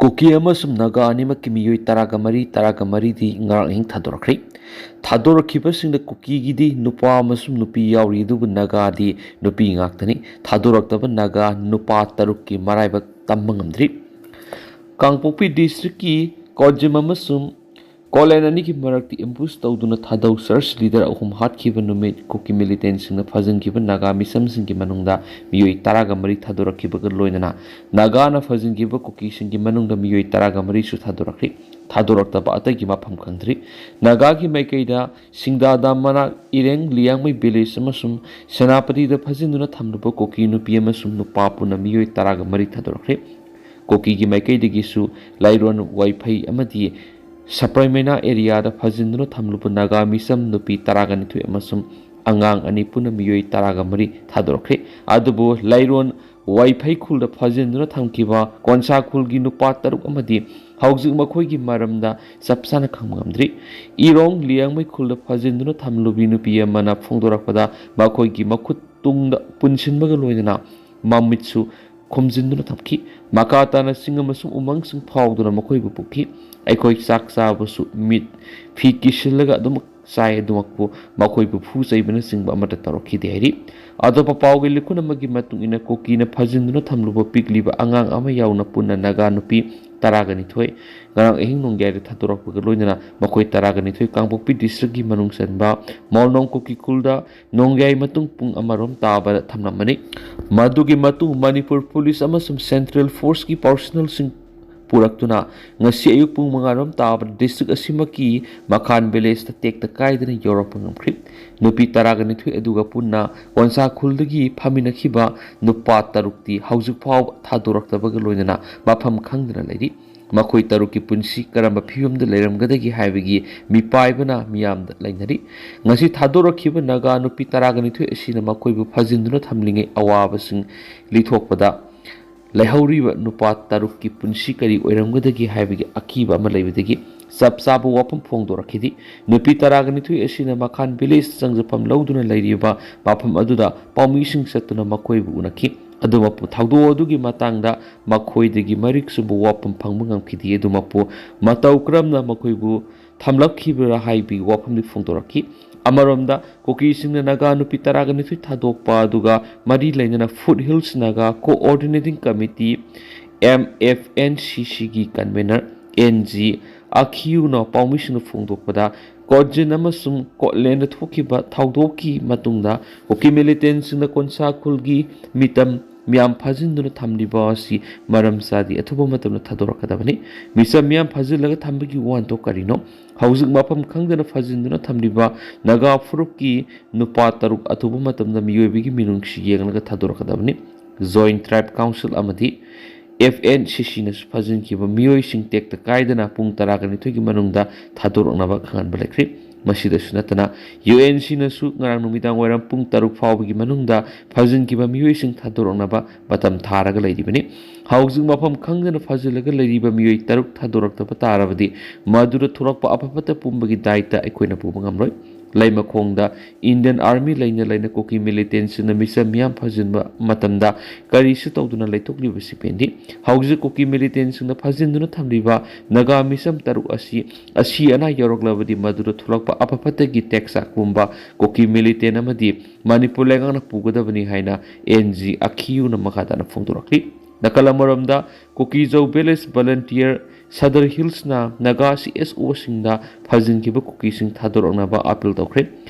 Cookie ꯑꯃꯁꯨꯡ ꯅꯥꯒꯥ ꯑꯅꯤꯃꯛꯀꯤ ꯃꯤꯑꯣꯏ ꯇꯔꯥꯒ ꯃꯔꯤꯗꯤ ꯉꯔꯥꯡ ꯑꯍꯤꯡ ꯊꯥꯗꯣꯔꯛꯈ꯭ꯔꯦ꯫ ꯊꯥꯗꯣꯔꯛꯈꯤꯕꯁꯤꯡꯗ ꯀꯨꯀꯤꯒꯤꯗꯤ ꯅꯨꯄꯥ ꯑꯃꯁꯨꯡ ꯅꯨꯄꯤ ꯌꯥꯎꯔꯤ, ꯑꯗꯨꯕꯨ ꯅꯥꯒꯥꯗꯤ ꯅꯨꯄꯤ ꯉꯥꯛꯇꯅꯤ꯫ ꯊꯥꯗꯣꯔꯛꯇꯕ ꯅꯥꯒꯥ ꯅꯨꯄꯥ 6ꯀꯤ ꯃꯔꯥꯏꯕꯛ ꯇꯝꯕ ꯉꯝꯗ꯭ꯔꯤ꯫ ꯀꯥꯡꯄꯣꯛꯄꯤ ꯗꯤꯁꯇ꯭ꯔꯤꯛꯀꯤ ꯀꯣꯖꯤꯝ ꯑꯃꯁꯨꯡ ꯀꯣꯂꯦꯟ ꯑꯅꯤꯒꯤ ꯃꯔꯛꯇ ꯑꯦꯝꯕꯨꯁ ꯇꯧꯗꯨꯅ ꯊꯥꯗꯧ ꯆꯔꯆ ꯂꯤꯗꯔ 3 ꯍꯥꯠꯈꯤꯕ ꯅꯨꯃꯤꯠ ꯀꯨꯀꯤ ꯃꯤꯂꯤꯇꯦꯟꯠꯁꯤꯡꯅ ꯐꯥꯖꯤꯟꯈꯤꯕ ꯅꯥꯒꯥ ꯃꯤꯆꯝꯁꯤꯡꯒꯤ ꯃꯅꯨꯡꯗ ꯃꯤꯑꯣꯏ 14 ꯊꯥꯗꯣꯔꯛꯈꯤꯕꯒ ꯂꯣꯏꯅꯅ ꯅꯥꯒꯥꯅ ꯐꯥꯖꯤꯟꯈꯤꯕ ꯀꯨꯀꯤꯁꯤꯡꯒꯤ ꯃꯅꯨꯡꯗ ꯃꯤꯑꯣꯏ 14ꯁꯨ ꯊꯥꯗꯣꯔꯛꯈ꯭ꯔꯤ꯫ ꯊꯥꯗꯣꯔꯛꯇꯕ ꯑꯇꯩꯒꯤ ꯃꯐꯝ ꯈꯪꯗ꯭ꯔꯤ꯫ ꯅꯥꯒꯥꯒꯤ ꯃꯥꯏꯀꯩꯗ ꯁꯤꯡꯗꯥꯗꯥꯝ ꯃꯅꯥꯛ ꯏꯔꯦꯡ ꯂꯤꯌꯥꯡꯃꯩ ꯚꯤꯂꯦꯖ ꯑꯃꯁꯨꯡ ꯁꯦꯅꯥꯄꯇꯤꯗ ꯐꯥꯖꯤꯟꯗꯨꯅ ꯊꯝꯂꯤꯕ ꯀꯨꯀꯤ ꯅꯨꯄꯤ ꯑꯃꯁꯨꯡ ꯅꯨꯄꯥ ꯄꯨꯟꯅ ꯃꯤꯑꯣꯏ 14 ꯊꯥꯗꯣꯔꯛꯈ꯭ꯔꯦ꯫ ꯀꯨꯀꯤꯒꯤ ꯃꯥꯏꯀꯩꯗꯒꯤꯁꯨ ꯂꯥꯏꯔꯣꯟ, ꯋꯥꯏꯐꯩ ꯑꯃꯗꯤ ꯁꯄ꯭ꯔꯩꯃꯩꯅꯥ ꯑꯦꯔꯤꯌꯥꯗ ꯐꯥꯖꯤꯟꯗꯨꯅ ꯊꯝꯂꯤꯕ ꯅꯥꯒꯥ ꯃꯤꯆꯝ ꯅꯨꯄꯤ 12 ꯑꯃꯁꯨꯡ ꯑꯉꯥꯡ 2 ꯄꯨꯟꯅ ꯃꯤꯑꯣꯏ 13 ꯊꯥꯗꯣꯔꯛꯈ꯭ꯔꯦ꯫ ꯑꯗꯨꯕꯨ ꯂꯥꯏꯔꯣꯟ, ꯋꯥꯏꯐꯩ ꯈꯨꯜꯗ ꯐꯥꯖꯤꯟꯗꯨꯅ ꯊꯝꯈꯤꯕ ꯀꯣꯟꯁꯥ ꯈꯨꯜꯒꯤ ꯅꯨꯄꯥ 6 ꯑꯃꯗꯤ ꯍꯧꯖꯤꯛ ꯃꯈꯣꯏꯒꯤ ꯃꯔꯝꯗ ꯆꯞ ꯆꯥꯅ ꯈꯪꯕ ꯉꯝꯗ꯭ꯔꯤ꯫ ꯏꯔꯣꯡ ꯂꯤꯌꯥꯡꯃꯩ ꯈꯨꯜꯗ ꯐꯥꯖꯤꯟꯗꯨꯅ ꯊꯝꯂꯤꯕ ꯅꯨꯄꯤ ꯑꯃꯅ ꯐꯣꯡꯗꯣꯔꯛꯄꯗ ꯃꯈꯣꯏꯒꯤ ꯃꯈꯨꯠ ꯇꯨꯡꯗ ꯄꯨꯟꯁꯤꯟꯕꯒ ꯂꯣꯏꯅꯅ ꯃꯃꯤꯠꯁꯨ ꯈꯨꯝꯖꯤꯟꯗꯨꯅ ꯊꯝꯈꯤ꯫ ꯃꯈꯥ ꯇꯥꯅ ꯆꯤꯡ ꯑꯃꯁꯨꯡ ꯎꯃꯪꯁꯤꯡ ꯐꯥꯎꯗꯨꯅ ꯃꯈꯣꯏꯕꯨ ꯄꯨꯈꯤ꯫ ꯑꯩꯈꯣꯏ ꯆꯥꯛ ꯆꯥꯕꯁꯨ ꯃꯤꯠ ꯐꯤ ꯀꯤꯁꯤꯜꯂꯒ ꯑꯗꯨꯃꯛ ꯆꯥꯏ, ꯑꯗꯨꯃꯛꯄꯨ ꯃꯈꯣꯏꯕꯨ ꯐꯨ ꯆꯩꯕꯅꯆꯤꯡꯕ ꯑꯃꯠꯇ ꯇꯧꯔꯛꯈꯤꯗꯦ ꯍꯥꯏꯔꯤ꯫ ꯑꯇꯣꯞꯄ ꯄꯥꯎꯒꯤ ꯂꯤꯈꯨꯟ ꯑꯃꯒꯤ ꯃꯇꯨꯡ ꯏꯟꯅ ꯀꯨꯀꯤꯅ ꯐꯥꯖꯤꯟꯗꯨꯅ ꯊꯝꯂꯤꯕ ꯄꯤꯛꯂꯤꯕ ꯑꯉꯥꯡ ꯑꯃ ꯌꯥꯎꯅ ꯄꯨꯟꯅ ꯅꯥꯒꯥ ꯅꯨꯄꯤ 12 ꯉꯔꯥꯡ ꯑꯍꯤꯡ ꯅꯣꯡꯌꯥꯏꯗ ꯊꯥꯗꯣꯔꯛꯄꯒ ꯂꯣꯏꯅꯅ ꯃꯈꯣꯏ 12 ꯀꯥꯡꯄꯣꯛꯄꯤ ꯗꯤꯁꯇ꯭ꯔꯤꯛꯀꯤ ꯃꯅꯨꯡ ꯆꯟꯕ ꯃꯣꯜꯅꯣꯡ ꯀꯨꯀꯤ ꯈꯨꯜꯗ ꯅꯣꯡꯌꯥꯏ ꯃꯇꯨꯡ ꯄꯨꯡ 1 ꯇꯥꯕꯗ ꯊꯝꯂꯝꯕꯅꯤ꯫ ꯃꯗꯨꯒꯤ ꯃꯇꯨꯡ ꯃꯅꯤꯄꯨꯔ ꯄꯨꯂꯤꯁ ꯑꯃꯁꯨꯡ ꯁꯦꯟꯇ꯭ꯔꯦꯜ ꯐꯣꯔꯁꯀꯤ ꯄꯥꯔꯁꯣꯅꯦꯜꯁꯤꯡ ꯄꯨꯔꯛꯇꯨꯅ ꯉꯁꯤ ꯑꯌꯨꯛ ꯄꯨꯡ 5 ꯇꯥꯕꯗ ꯗꯤꯁꯇ꯭ꯔꯤꯛ ꯑꯁꯤꯃꯛꯀꯤ ꯃꯈꯥꯟ ꯚꯤꯂꯦꯖꯇ ꯇꯦꯛꯇ ꯀꯥꯏꯗꯅ ꯌꯧꯔꯛꯄ ꯉꯝꯈ꯭ꯔꯤ꯫ ꯅꯨꯄꯤ 12 ꯑꯗꯨꯒ ꯄꯨꯟꯅ ꯀꯣꯟꯁꯥ ꯈꯨꯜꯗꯒꯤ ꯐꯥꯃꯤꯟꯅꯈꯤꯕ ꯅꯨꯄꯥ 6ꯇꯤ ꯍꯧꯖꯤꯛ ꯐꯥꯎꯕ ꯊꯥꯗꯣꯔꯛꯇꯕꯒ ꯂꯣꯏꯅꯅ ꯃꯐꯝ ꯈꯪꯗꯅ ꯂꯩꯔꯤ꯫ ꯃꯈꯣꯏ 6ꯀꯤ ꯄꯨꯟꯁꯤ ꯀꯔꯝꯕ ꯐꯤꯚꯝꯗ ꯂꯩꯔꯝꯒꯗꯒꯦ ꯍꯥꯏꯕꯒꯤ ꯃꯤꯄꯥꯏꯕꯅ ꯃꯤꯌꯥꯝꯗ ꯂꯩꯅꯔꯤ꯫ ꯉꯁꯤ ꯊꯥꯗꯣꯔꯛꯈꯤꯕ ꯅꯥꯒꯥ ꯅꯨꯄꯤ 12 ꯑꯁꯤꯅ ꯃꯈꯣꯏꯕꯨ ꯐꯥꯖꯤꯟꯗꯨꯅ ꯊꯝꯂꯤꯉꯩ ꯑꯋꯥꯕꯁꯤꯡ ꯂꯤꯊꯣꯛꯄꯗ ꯂꯩꯍꯧꯔꯤꯕ ꯅꯨꯄꯥ 6ꯀꯤ ꯄꯨꯟꯁꯤ ꯀꯔꯤ ꯑꯣꯏꯔꯝꯒꯗꯒꯦ ꯍꯥꯏꯕꯒꯤ ꯑꯀꯤꯕ ꯑꯃ ꯂꯩꯕꯗꯒꯤ ꯆꯞ ꯆꯥꯕ ꯋꯥꯐꯝ ꯐꯣꯡꯗꯣꯔꯛꯈꯤꯗꯦ꯫ ꯅꯨꯄꯤ 12 ꯑꯁꯤꯅ ꯃꯈꯥꯟ ꯚꯤꯂꯦꯖꯇ ꯆꯪꯖꯐꯝ ꯂꯧꯗꯨꯅ ꯂꯩꯔꯤꯕ ꯃꯐꯝ ꯑꯗꯨꯗ ꯄꯥꯎꯃꯤꯁꯤꯡ ꯆꯠꯇꯨꯅ ꯃꯈꯣꯏꯕꯨ ꯎꯅꯈꯤ꯫ ꯑꯗꯨꯃꯛꯄꯨ ꯊꯧꯗꯣꯛ ꯑꯗꯨꯒꯤ ꯃꯇꯥꯡꯗ ꯃꯈꯣꯏꯗꯒꯤ ꯃꯔꯤꯛ ꯆꯨꯝꯕ ꯋꯥꯐꯝ ꯐꯪꯕ ꯉꯝꯈꯤꯗꯦ꯫ ꯑꯗꯨꯃꯛꯄꯨ ꯃꯇꯧ ꯀꯔꯝꯅ ꯃꯈꯣꯏꯕꯨ ꯊꯝꯂꯛꯈꯤꯕꯔꯥ ꯍꯥꯏꯕꯒꯤ ꯋꯥꯐꯝꯗꯤ ꯐꯣꯡꯗꯣꯔꯛꯈꯤ꯫ ꯑꯃꯔꯣꯝꯗ ꯀꯨꯀꯤꯁꯤꯡꯅ ꯅꯥꯒꯥ ꯅꯨꯄꯤ 12 ꯊꯥꯗꯣꯛꯄ ꯑꯗꯨꯒ ꯃꯔꯤ ꯂꯩꯅꯅ foothills Naga coordinating committee MFNCCꯒꯤ ꯀꯟꯚꯦꯅꯔ NG ꯑꯈꯤꯌꯨꯅ ꯄꯥꯎꯃꯤꯁꯤꯡꯅ ꯐꯣꯡꯗꯣꯛꯄꯗ ꯀꯣꯖꯤꯟ ꯑꯃꯁꯨꯡ ꯀꯣꯠꯂꯦꯟꯗ ꯊꯣꯛꯈꯤꯕ ꯊꯧꯗꯣꯛꯀꯤ ꯃꯇꯨꯡꯗ ꯀꯨꯀꯤ ꯃꯤꯂꯤꯇꯦꯟꯠꯁꯤꯡꯅ ꯀꯣꯟꯁꯥ ꯈꯨꯜꯒꯤ ꯃꯤꯇꯝ ꯃꯤꯌꯥꯝ ꯐꯥꯖꯤꯟꯗꯨꯅ ꯊꯝꯂꯤꯕ ꯑꯁꯤ ꯃꯔꯝ ꯆꯥꯗꯦ, ꯑꯊꯨꯕ ꯃꯇꯝꯗ ꯊꯥꯗꯣꯔꯛꯀꯗꯕꯅꯤ꯫ ꯃꯤꯆꯝ ꯃꯤꯌꯥꯝ ꯐꯥꯖꯤꯜꯂꯒ ꯊꯝꯕꯒꯤ ꯋꯥꯍꯟꯊꯣꯛ ꯀꯔꯤꯅꯣ? ꯍꯧꯖꯤꯛ ꯃꯐꯝ ꯈꯪꯗꯅ ꯐꯥꯖꯤꯟꯗꯨꯅ ꯊꯝꯂꯤꯕ ꯅꯥꯒꯥ ꯐꯨꯔꯨꯞꯀꯤ ꯅꯨꯄꯥ 6 ꯑꯊꯨꯕ ꯃꯇꯝꯗ ꯃꯤꯑꯣꯏꯕꯒꯤ ꯃꯤꯅꯨꯡꯁꯤ ꯌꯦꯡꯂꯒ ꯊꯥꯗꯣꯔꯛꯀꯗꯕꯅꯤ꯫ ꯖꯣꯏꯟꯠ ꯇ꯭ꯔꯥꯏꯕ ꯀꯥꯎꯟꯁꯤꯜ ꯑꯃꯗꯤ FNCCꯅꯁꯨ ꯐꯥꯖꯤꯟꯈꯤꯕ ꯃꯤꯑꯣꯏꯁꯤꯡ ꯇꯦꯛꯇ ꯀꯥꯏꯗꯅ ꯄꯨꯡ 12ꯒꯤ ꯃꯅꯨꯡꯗ ꯊꯥꯗꯣꯔꯛꯅꯕ ꯈꯪꯍꯟꯕ ꯂꯩꯈ꯭ꯔꯦ꯫ ꯃꯁꯤꯗꯁꯨ ꯅꯠꯇꯅ UNCꯅꯁꯨ ꯉꯔꯥꯡ ꯅꯨꯃꯤꯗꯥꯡꯋꯥꯏꯔꯝ ꯄꯨꯡ 6 ꯐꯥꯎꯕꯒꯤ ꯃꯅꯨꯡꯗ ꯐꯥꯖꯤꯟꯈꯤꯕ ꯃꯤꯑꯣꯏꯁꯤꯡ ꯊꯥꯗꯣꯔꯛꯅꯕ ꯃꯇꯝ ꯊꯥꯔꯒ ꯂꯩꯔꯤꯕꯅꯤ꯫ ꯍꯧꯖꯤꯛ ꯃꯐꯝ ꯈꯪꯗꯅ ꯐꯥꯖꯤꯜꯂꯒ ꯂꯩꯔꯤꯕ ꯃꯤꯑꯣꯏ 6 ꯊꯥꯗꯣꯔꯛꯇꯕ ꯇꯥꯔꯕꯗꯤ ꯃꯗꯨꯗ ꯊꯣꯛꯂꯛꯄ ꯑꯐ ꯐꯠꯇ ꯄꯨꯝꯕꯒꯤ ꯗꯥꯏꯇ ꯑꯩꯈꯣꯏꯅ ꯄꯨꯕ ꯉꯝꯂꯣꯏ꯫ ꯂꯩꯃꯈꯣꯡꯗ ꯏꯟꯗꯤꯌꯟ ꯑꯥꯔꯃꯤ ꯂꯩꯅ ꯀꯨꯀꯤ ꯃꯤꯂꯤꯇꯦꯟꯠꯁꯤꯡꯅ ꯃꯤꯆꯝ ꯃꯤꯌꯥꯝ ꯐꯥꯖꯤꯟꯕ ꯃꯇꯝꯗ ꯀꯔꯤꯁꯨ ꯇꯧꯗꯨꯅ ꯂꯩꯊꯣꯛꯂꯤꯕꯁꯤ ꯄꯦꯟꯗꯦ꯫ ꯍꯧꯖꯤꯛ ꯀꯨꯀꯤ ꯃꯤꯂꯤꯇꯦꯟꯠꯁꯤꯡꯅ ꯐꯥꯖꯤꯟꯗꯨꯅ ꯊꯝꯂꯤꯕ ꯅꯥꯒꯥ ꯃꯤꯆꯝ 6 ꯑꯁꯤ ꯑꯅꯥ ꯌꯥꯎꯔꯛꯂꯕꯗꯤ ꯃꯗꯨꯗ ꯊꯣꯛꯂꯛꯄ ꯑꯐ ꯐꯠꯇꯒꯤ ꯇꯦꯛꯆꯥꯛ ꯄꯨꯝꯕ ꯀꯨꯀꯤ ꯃꯤꯂꯤꯇꯦꯟꯠ ꯑꯃꯗꯤ ꯃꯅꯤꯄꯨꯔ ꯂꯩꯉꯥꯛꯅ ꯄꯨꯒꯗꯕꯅꯤ ꯍꯥꯏꯅ NG ꯑꯈꯤꯌꯨꯅ ꯃꯈꯥ ꯇꯥꯅ ꯐꯣꯡꯗꯣꯔꯛꯂꯤ꯫ ꯅꯥꯀꯜ ꯑꯃꯔꯣꯝꯗ ꯀꯨꯀꯤꯖꯧ ꯚꯤꯂꯦꯖ ꯚꯂꯟꯇꯤꯌꯔ ꯁꯗꯔ ꯍꯤꯜꯁꯅ ꯅꯥꯒꯥ CSOꯁꯤꯡꯗ ꯐꯥꯖꯤꯟꯈꯤꯕ ꯀꯨꯀꯤꯁꯤꯡ ꯊꯥꯗꯣꯔꯛꯅꯕ ꯑꯥꯄꯤꯜ ꯇꯧꯈ꯭ꯔꯦ꯫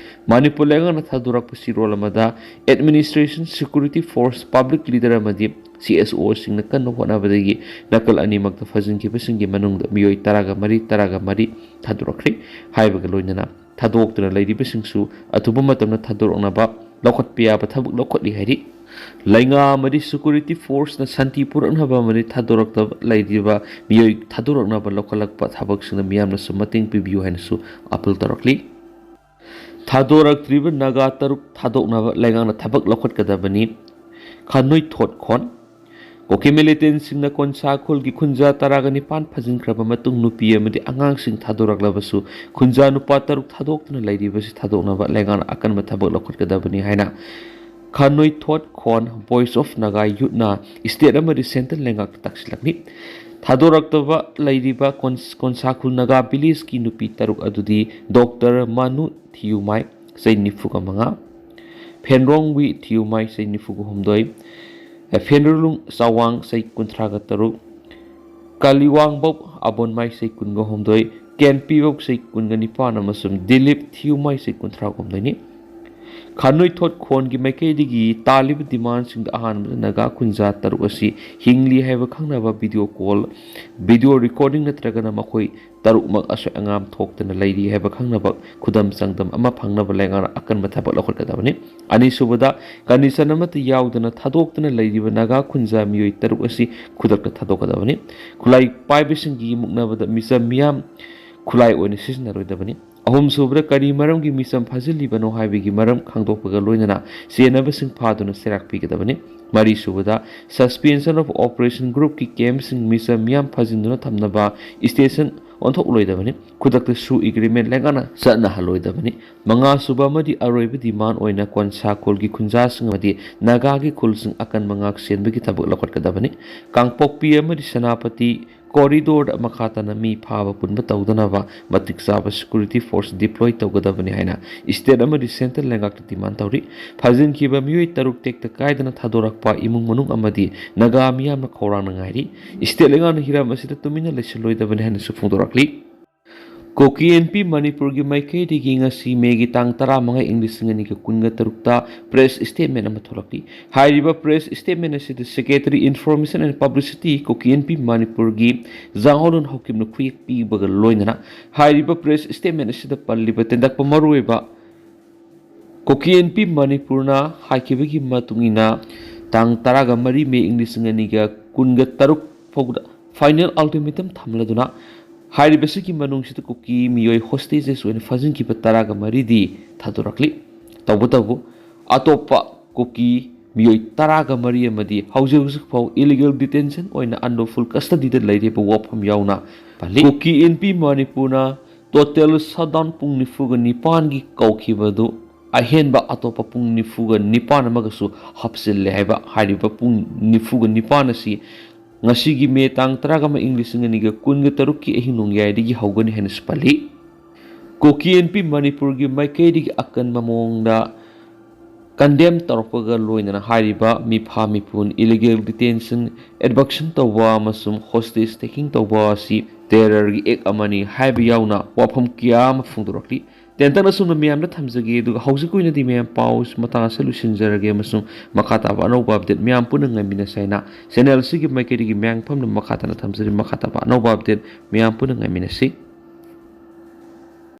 ꯃꯅꯤꯄꯨꯔ ꯂꯩꯉꯥꯛꯅ ꯊꯥꯗꯣꯔꯛꯄ ꯆꯤꯔꯣꯜ ꯑꯃꯗ administration, security force, public leader ꯑꯃꯗꯤ CSOꯁꯤꯡꯅ ꯀꯟꯅ ꯍꯣꯠꯅꯕꯗꯒꯤ ꯅꯥꯀꯜ ꯑꯅꯤꯃꯛꯇ ꯐꯥꯖꯤꯟꯈꯤꯕꯁꯤꯡꯒꯤ ꯃꯅꯨꯡꯗ ꯃꯤꯑꯣꯏ 13 ꯊꯥꯗꯣꯔꯛꯈ꯭ꯔꯦ ꯍꯥꯏꯕꯒ ꯂꯣꯏꯅꯅ ꯊꯥꯗꯣꯛꯇꯨꯅ ꯂꯩꯔꯤꯕꯁꯤꯡꯁꯨ ꯑꯊꯨꯕ ꯃꯇꯝꯗ ꯊꯥꯗꯣꯔꯛꯅꯕ ꯂꯧꯈꯠꯄ ꯌꯥꯕ ꯊꯕꯛ ꯂꯧꯈꯠꯂꯤ ꯍꯥꯏꯔꯤ꯫ ꯂꯩꯉꯥꯛ ꯑꯃꯗꯤ ꯁꯦꯀ꯭ꯌꯨꯔꯤꯇꯤ ꯐꯣꯔꯁꯅ ꯁꯥꯟꯇꯤ ꯄꯨꯔꯛꯅꯕ ꯑꯃꯗꯤ ꯊꯥꯗꯣꯔꯛꯇꯕ ꯂꯩꯔꯤꯕ ꯃꯤꯑꯣꯏ ꯊꯥꯗꯣꯔꯛꯅꯕ ꯂꯧꯈꯠꯂꯛꯄ ꯊꯕꯛꯁꯤꯡꯗ ꯃꯤꯌꯥꯝꯅꯁꯨ ꯃꯇꯦꯡ ꯄꯤꯕꯤꯌꯨ ꯍꯥꯏꯅꯁꯨ ꯑꯥꯄꯤꯜ ꯇꯧꯔꯛꯂꯤ꯫ ꯊꯥꯗꯣꯔꯛꯇ꯭ꯔꯤꯕ ꯅꯥꯒꯥ 6 ꯊꯥꯗꯣꯛꯅꯕ ꯂꯩꯉꯥꯛꯅ ꯊꯕꯛ ꯂꯧꯈꯠꯀꯗꯕꯅꯤ꯫ ꯈꯥꯅꯣꯏꯊꯣꯠ ꯈꯣꯟ ꯀꯨꯀꯤ ꯃꯤꯂꯤꯇꯦꯟꯠꯁꯤꯡꯅ ꯀꯣꯟꯁꯥ ꯈꯨꯜꯒꯤ ꯈꯨꯟꯖꯥ 19 ꯐꯥꯖꯤꯟꯈ꯭ꯔꯕ ꯃꯇꯨꯡ ꯅꯨꯄꯤ ꯑꯃꯗꯤ ꯑꯉꯥꯡꯁꯤꯡ ꯊꯥꯗꯣꯔꯛꯂꯕꯁꯨ ꯈꯨꯟꯖꯥ ꯅꯨꯄꯥ 6 ꯊꯥꯗꯣꯛꯇꯨꯅ ꯂꯩꯔꯤꯕꯁꯤ ꯊꯥꯗꯣꯛꯅꯕ ꯂꯩꯉꯥꯛꯅ ꯑꯀꯟꯕ ꯊꯕꯛ ꯂꯧꯈꯠꯀꯗꯕꯅꯤ ꯍꯥꯏꯅ Khanoi Thot Khon Voice of Naga Yutna State amadi Central Lengak taksilakni Thadoraktaba Lairiba Konsakhul Naga Village ki nupi taruk adudi Dr. Manu Thiumai Sai Nifuga Manga Phenrongwi Thiumai Sai Nifuga Humdoi Phenrulung Sawang Sai Kuntraga Taruk Kaliwang Bob Abonmai Sai Kunga Humdoi Ken Pibok Sai Kunga Nipan amasum Dilip Thiumai Sai Kuntraga Humdoi Khanoi Thot Khon gi maikaidigi talib demand sing ahan naga kunja taruk asi hingli haiba khangnaba video call video recording natragana makhoi taruk mak aso angam thoktana lairi haiba khangnaba khudam sangdam ama phangnaba lengana akan mathabak lakhol kadabani ani subada condition amata yaudana thadoktana lairiba naga kunja miyoi taruk asi khudakta thadokadabani khulai paibisingi muknabada misa miyam khulai oine sisnaroidabani ahum subra kari maram gi misam phajili bano haibi gi maram khangdokpaga loinana senaba sing phaduna serak pigadabani mari subada suspension of operation group ki camp sing misam miam phajinduna thamnaba station onthok loidabani khudakta su agreement lengana sana haloidabani manga suba madi aroiba demand oina konsa kol gi khunja sing madi naga gi khul sing akan mangak senba gi tabuk lakot kadabani kangpok pi amadi senapati corridor makata na mi phaba punba tawdanaba matik saba security force deploy tawgadabani haina state amadi central lengak demand tawri phajin kiba miyoi taruk tekta kaidana thadorakpa imung manung amadi naga miyamna khorang ngairi state lengan hiram asida tumina leseloidabani haina sufungdorakli Koki NP Manipur gi maikei digi ngasi megi tang tara mga English ngani ka kunga tarukta press statement ama tholakli hairiba press statement asi the secretary information and publicity Koki NP Manipur gi jangolun hokim no khuik pi baga loinana hairiba press statement asi the palliba tendak pamarueba Koki NP Manipur na haikibagi matungina tang tara ga mari me English ngani ga kunga taruk fogda final ultimatum thamladuna Hairibasiki manungsita kuki miyoi hostages when fazin ki pataraga maridi thadorakli tawbutabu atopa kuki miyoi taraga mari amadi haujusuk pau illegal detention oina unlawful custody da lairiba wafam yauna pali kuki NP Manipurna total shutdown pung nifuga nipan gi kaukhibadu ahenba atopa pung nifuga nipan amagasu hapsille haiba hairiba pung nifuga nipan asi ngasigi me tang taraga ma English ngani ga kunga taruki ehinung yai digi haugani henes pali Koki NP Manipur gi maikei digi akan mamongda condemn tarpaga loinana hairiba mi pha mi pun illegal detention abduction tawwa masum hostage taking tawwa si terror gi ek amani haibi yauna wafam kiyam phungdurakli tentana sumna miyamna thamjage du haujukuina di miyam paus mata solution jarage masum makata ba no update miyam puna ngamina saina channel sigi maikeri gi myang phamna makata na thamjari makata ba no update miyam puna ngamina si